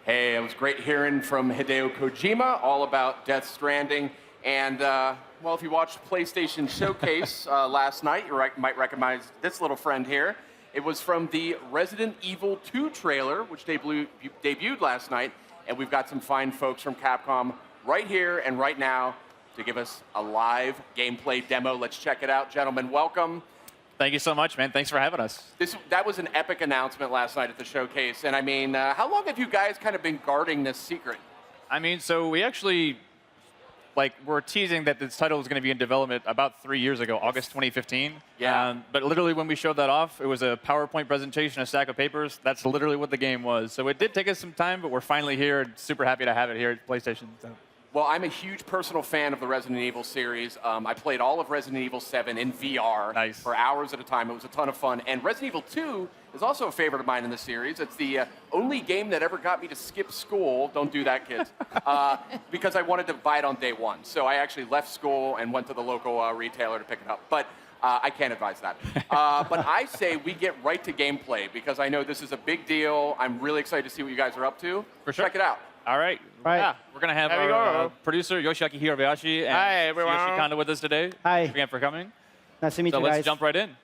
Hey, it was great hearing from Hideo Kojima all about Death Stranding. And, well, if you watched PlayStation Showcase last night, you might recognize this little friend here. It was from the Resident Evil 2 trailer, which debuted last night. And we've got some fine folks from Capcom right here and right now to give us a live gameplay demo. Let's check it out. Gentlemen, welcome. Thank you so much, man. Thanks for having us. That was an epic announcement last night at the showcase. And I mean, how long have you guys kind of been guarding this secret? I mean, so we actually, we're teasing that this title was going to be in development about 3 years ago, August 2015. Yeah. But literally when we showed that off, it was a PowerPoint presentation, a stack of papers. That's literally what the game was. So it did take us some time, but we're finally here and super happy to have it here at PlayStation. So. Well, I'm a huge personal fan of the Resident Evil series. I played all of Resident Evil 7 in VR for hours at a time. It was a ton of fun. And Resident Evil 2 is also a favorite of mine in the series. It's the only game that ever got me to skip school. Don't do that, kids. Because I wanted to buy it on day one. So I actually left school and went to the local retailer to pick it up. But I can't advise that. But I say we get right to gameplay because I know this is a big deal. I'm really excited to see what you guys are up to. For sure. Check it out. All right. Yeah, we're going to have our producer, Yoshiaki Hirabayashi, and Yoshi Kondo with us today. Hi. Thanks again for coming. Nice to meet you So guys. let's jump right in.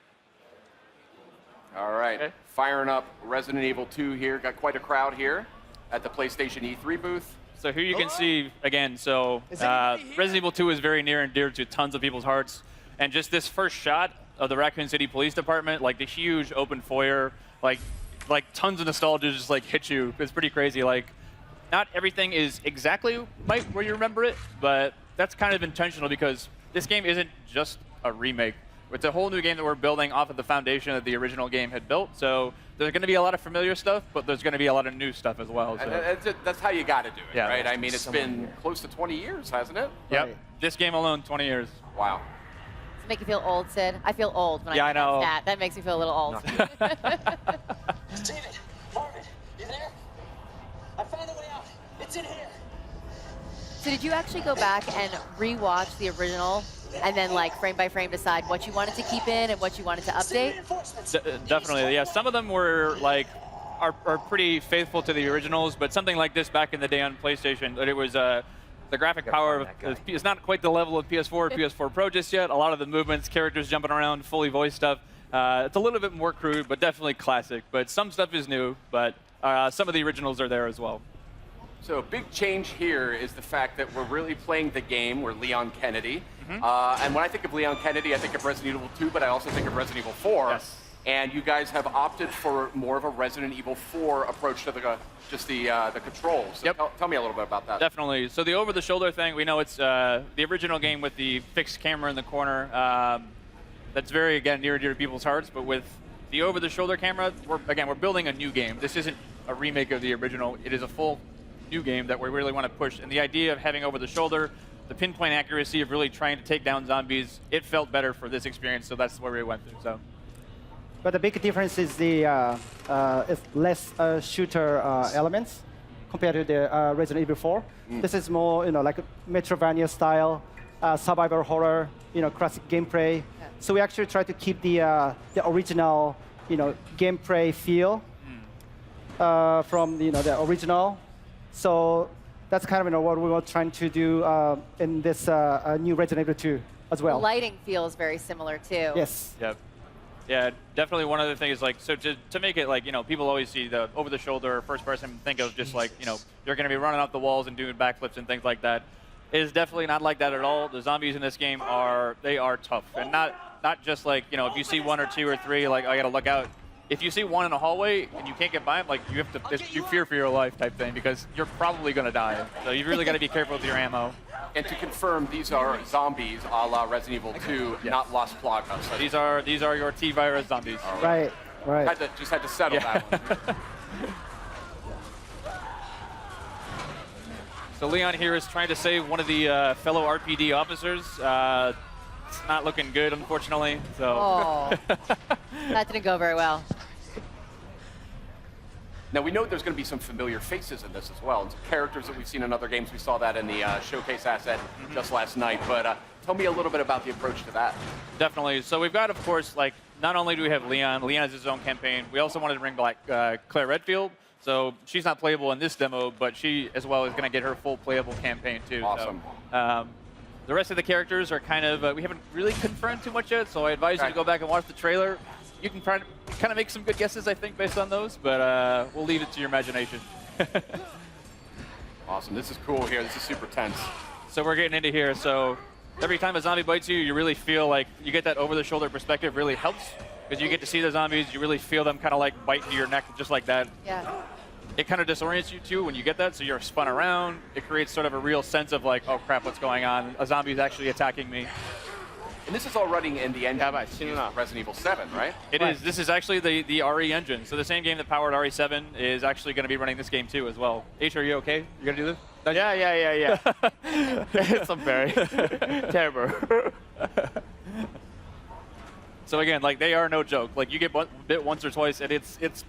All right. Okay. Firing up Resident Evil 2 here. Got quite a crowd here at the PlayStation E3 booth. So here you can see, again, so Resident Evil 2 is very near and dear to tons of people's hearts. And just this first shot of the Raccoon City Police Department, like the huge open foyer, like tons of nostalgia just hit you. It's pretty crazy. Not everything is exactly where you remember it, but that's kind of intentional because this game isn't just a remake. It's a whole new game that we're building off of the foundation that the original game had built. So there's going to be a lot of familiar stuff, but there's going to be a lot of new stuff as well. So. That's how you got to do it, Yeah. right? I mean, it's been close to 20 years, hasn't it? Yep. Right. This game alone, 20 years. Wow. Does it make you feel old, Sid? I feel old when Yeah, I I know. that. That makes me feel a little old. David, Marvin, you there? I found a way out. It's in here. So did you actually go back and rewatch the original and then frame by frame decide what you wanted to keep in and what you wanted to update? Definitely, yeah. Some of them were are pretty faithful to the originals, but something like this back in the day on PlayStation, it was the graphic power is not quite the level of PS4 or PS4 Pro just yet. A lot of the movements, characters jumping around, fully voiced stuff. It's a little bit more crude, but definitely classic. But some stuff is new, but some of the originals are there as well. So a big change here is the fact that we're really playing the game. We're Leon Kennedy. And when I think of Leon Kennedy, I think of Resident Evil 2, but I also think of Resident Evil 4. Yes. And you guys have opted for more of a Resident Evil 4 approach to the controls. So Yep. tell me a little bit about that. Definitely. So the over-the-shoulder thing, we know it's the original game with the fixed camera in the corner. That's very, again, near and dear to people's hearts. But with the over-the-shoulder camera, we're building a new game. This isn't a remake of the original. It is a full new game that we really want to push. And the idea of having over-the-shoulder, the pinpoint accuracy of really trying to take down zombies, it felt better for this experience. So that's where we went through. So. But the big difference is it's less shooter elements compared to the Resident Evil 4. This is more, like a Metroidvania style, survival horror, classic gameplay. So we actually try to keep the original, gameplay feel from the original. So that's kind of what we were trying to do in this new Resident Evil 2 as well. The lighting feels very similar too. Yes. Yep. Yeah, definitely one other thing is so to make it people always see the over-the-shoulder first person think of just you're going to be running off the walls and doing backflips and things like that. It is definitely not like that at all. The zombies in this game are tough. And not just if you see one or two or three, I got to look out. If you see one in a hallway and you can't get by them, you have to you fear for your life type thing because you're probably going to die. So you really got to be careful with your ammo. And to confirm, these are zombies a la Resident Evil 2, not Las Plagas. So these are your T-virus zombies. Right. Just had to settle that one. So Leon here is trying to save one of the fellow RPD officers. It's not looking good, unfortunately. So. Oh, that didn't go very well. Now, we know there's going to be some familiar faces in this as well, and some characters that we've seen in other games. We saw that in the showcase asset just last night. But tell me a little bit about the approach to that. Definitely. So we've got, of course, not only do we have Leon, Leon has his own campaign, we also wanted to bring back Claire Redfield. So she's not playable in this demo, but she as well is going to get her full playable campaign too. Awesome. So, the rest of the characters are kind of, we haven't really confirmed too much yet, so I advise you to go back and watch the trailer. You can kind of make some good guesses, I think, based on those, but we'll leave it to your imagination. Awesome. This is cool here. This is super tense. So we're getting into here. So every time a zombie bites you, you really feel like you get that over-the-shoulder perspective really helps because you get to see the zombies. You really feel them kind of like bite into your neck just like that. Yeah. It kind of disorients you too when you get that, so you're spun around. It creates sort of a real sense of like, oh crap, what's going on? A zombie is actually attacking me. And this is all running in the engine of Resident Evil 7, right? It is. This is actually the RE engine. So the same game that powered RE7 is actually going to be running this game too as well. H, are you okay? You going to do this? Yeah. It's very terrible. So again, like they are no joke. Like you get bit once or twice, and it's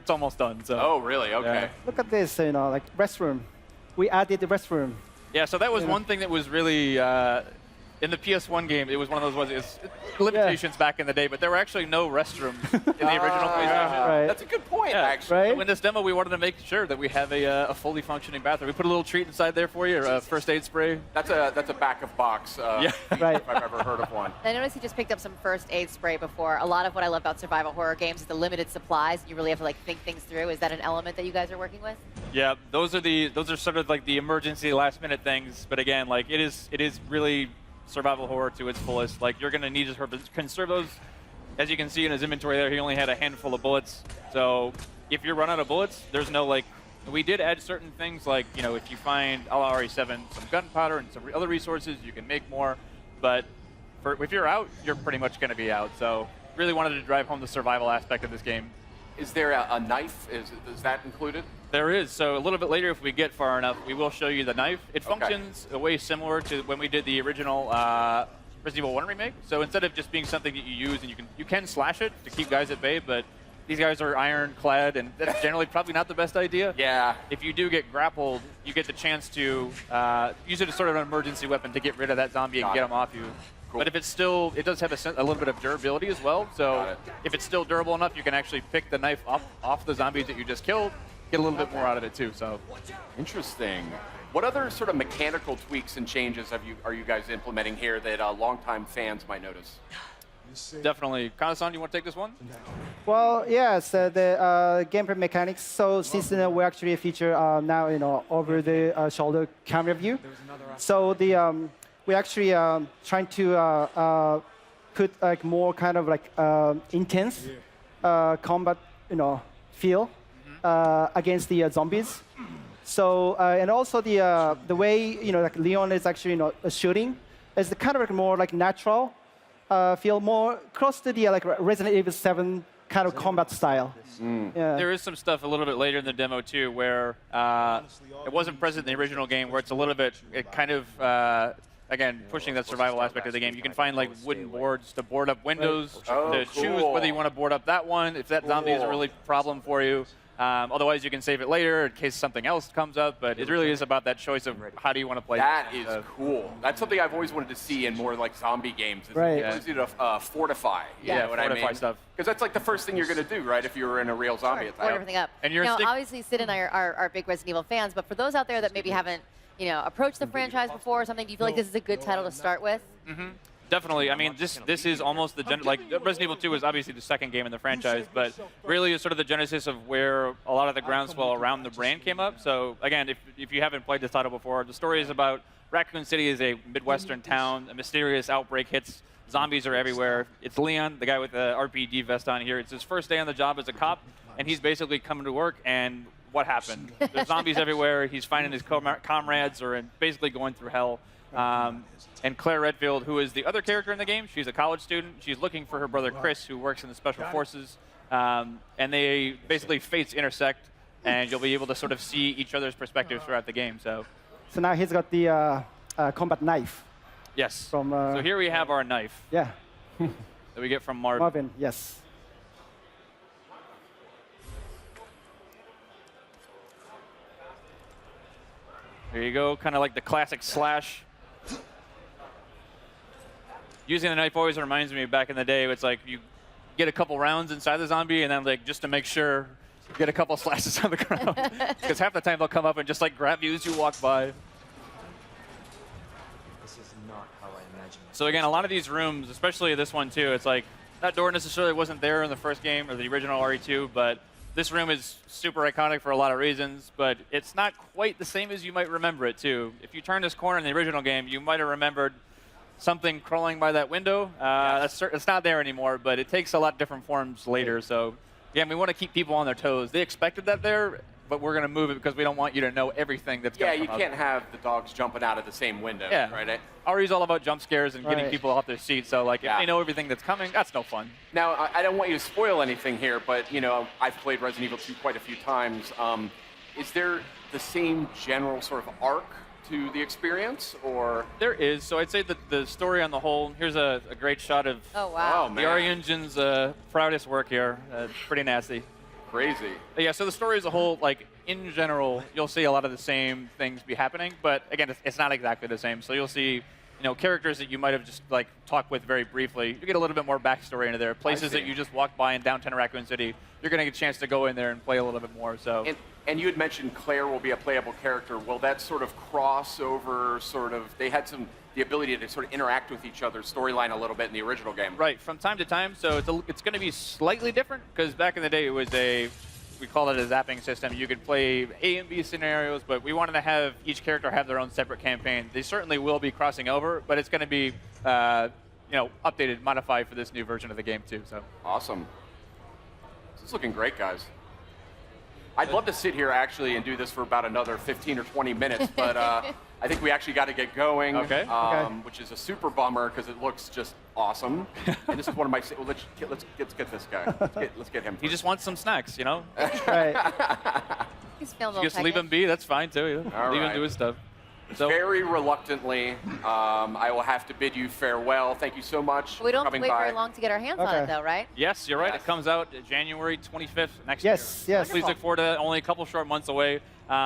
almost done. So. Oh, really? Okay. Yeah. Look at this, like restroom. We added the restroom. Yeah, so that was one thing that was really, in the PS1 game, it was one of those ones, limitations back in the day, but there were actually no restrooms in the original PlayStation. Right. That's a good point, actually. Right. So in this demo, we wanted to make sure that we have a fully functioning bathroom. We put a little treat inside there for you, or a first aid spray. That's a back-of-box Yeah. Right. if I've ever heard of one. I noticed he just picked up some first aid spray before. A lot of what I love about survival horror games is the limited supplies. You really have to like think things through. Is that an element that you guys are working with? Yeah, those are sort of like the emergency last-minute things. But again, like it is really survival horror to its fullest. Like you're gonna need to conserve those. As you can see in his inventory there, he only had a handful of bullets. So if you run out of bullets, there's no like. We did add certain things like, you know, if you find a la RE7 some gunpowder and some other resources, you can make more. But if you're out, you're pretty much gonna be out. So really wanted to drive home the survival aspect of this game. Is there a knife? Is that included? There is. So a little bit later, if we get far enough, we will show you the knife. It functions a way similar to when we did the original Resident Evil 1 remake. So instead of just being something that you use and you can slash it to keep guys at bay, but these guys are ironclad, and that's generally probably not the best idea. Yeah. If you do get grappled, you get the chance to use it as sort of an emergency weapon to get rid of that zombie and get them off you. Cool. But if it's still, it does have a little bit of durability as well. So if it's still durable enough, you can actually pick the knife up off the zombies that you just killed, get a little bit more out of it too. So Interesting. What other sort of mechanical tweaks and changes are you guys implementing here that longtime fans might notice? definitely, Kana-san, you want to take this one? Well, yes, the gameplay mechanics. So since we actually feature now over-the-shoulder camera view, so we actually trying to put like more kind of like intense combat feel against the zombies. So and also the way like Leon is actually shooting is kind of like more like natural. Feel more close to the like Resident Evil 7 kind of combat style. Yeah. There is some stuff a little bit later in the demo too where it wasn't present in the original game, where it's a little bit, again, pushing that survival aspect of the game. You can find like wooden boards to board up windows, to choose whether you want to board up that one, if that zombie is a really problem for you. Otherwise, you can save it later in case something else comes up, but it really is about that choice of how do you want to play. That is cool. That's something I've always wanted to see in more like zombie games. Is right. It's easy to fortify. You know what fortify I mean? stuff. Because that's like the first thing you're going to do, right? If you were in a real zombie attack. Board everything up. And you're obviously, Sid and I are big Resident Evil fans, but for those out there that maybe haven't, approached the franchise before or something, do you feel like this is a good title to start with? Mm-hmm. Definitely. I mean, this is almost the like Resident Evil 2 is obviously the second game in the franchise, but really is sort of the genesis of where a lot of the groundswell around the brand came up. So again, if you haven't played this title before, the story is about Raccoon City is a Midwestern town. A mysterious outbreak hits. Zombies are everywhere. It's Leon, the guy with the RPD vest on here. It's his first day on the job as a cop, and he's basically coming to work, and what happened? There's zombies everywhere. He's finding his comrades are basically going through hell. And Claire Redfield, who is the other character in the game, she's a college student. She's looking for her brother Chris, who works in the Special Forces. And they basically fates intersect, and you'll be able to sort of see each other's perspectives throughout the game. So now he's got the combat knife. yes. From, so here we have our knife Yeah. that we get from Marvin. Marvin, yes. There you go, kind of like the classic slash. Using the knife always reminds me of back in the day. It's like get a couple rounds inside the zombie, and then like just to make sure, get a couple slashes on the ground. Because half the time they'll come up and just like grab you as you walk by. This is not how I imagined it. So again, a lot of these rooms, especially this one too, it's like that door necessarily wasn't there in the first game or the original RE2, but this room is super iconic for a lot of reasons, but it's not quite the same as you might remember it too. If you turn this corner in the original game, you might have remembered something crawling by that window. It's not there anymore, but it takes a lot different forms later. So, yeah, we want to keep people on their toes. They expected that there, but we're going to move it because we don't want you to know everything that's going to come you can't have the dogs jumping out of the same window, right? RE's all about jump scares and getting people off their seats. So, like, if they know everything that's coming, that's no fun. Now, I don't want you to spoil anything here, but, you know, I've played Resident Evil 2 quite a few times. Is there the same general sort of arc to the experience, or? There is. So I'd say that the story on the whole, here's a great shot of the RE Engine's proudest work here. Pretty nasty. Crazy. But yeah, so the story as a whole, like, in general, you'll see a lot of the same things be happening, but again, it's not exactly the same. So you'll see, you know, characters that you might have just like talked with very briefly. You get a little bit more backstory into there. Places that you just walked by in downtown Raccoon City, you're going to get a chance to go in there and play a little bit more. So. And you had mentioned Claire will be a playable character. Will that sort of crossover, they had the ability to sort of interact with each other's storyline a little bit in the original game? Right, from time to time. So it's going to be slightly different because back in the day it was we call it a zapping system. You could play A and B scenarios, but we wanted to have each character have their own separate campaign. They certainly will be crossing over, but it's going to be, you know, updated, modified for this new version of the game too. So awesome. This is looking great, guys. I'd love to sit here actually and do this for about another 15 or 20 minutes, but I think we actually got to get going, which is a super bummer because it looks just awesome. And this is one of my. Well, let's get this guy. Let's get him. He just wants some snacks, you know. Right. He's feeling Just leave him be. That's fine too. Leave him do his stuff. So, very reluctantly, I will have to bid you farewell. Thank you so much We don't for have to coming wait by. very long to get our hands on it, though, right? yes, you're right. Yes. It comes out January 25th next year. Yes. Please look forward to that. Only a couple short months away.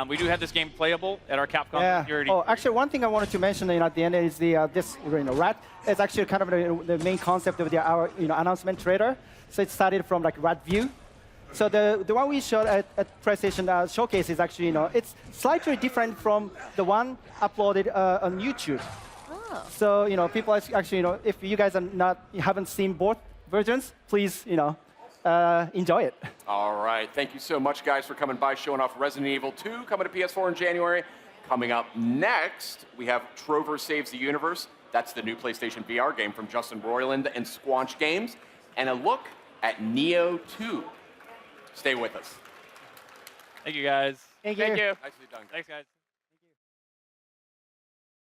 We do have this game playable at our Capcom security. Oh, actually, one thing I wanted to mention at the end is this rat is actually kind of the main concept of our announcement trailer. So it started from like rat view. So the one we showed at PlayStation Showcase is actually it's slightly different from the one uploaded on YouTube. Oh. So people actually if you guys haven't seen both versions, please enjoy it. All right. Thank you so much, guys, for coming by, showing off Resident Evil 2, coming to PS4 in January. Coming up next, we have Trover Saves the Universe. That's the new PlayStation VR game from Justin Roiland and Squanch Games. And a look at Neo 2. Stay with us. Thank you, guys. Thank you. Nicely done. Thanks, guys.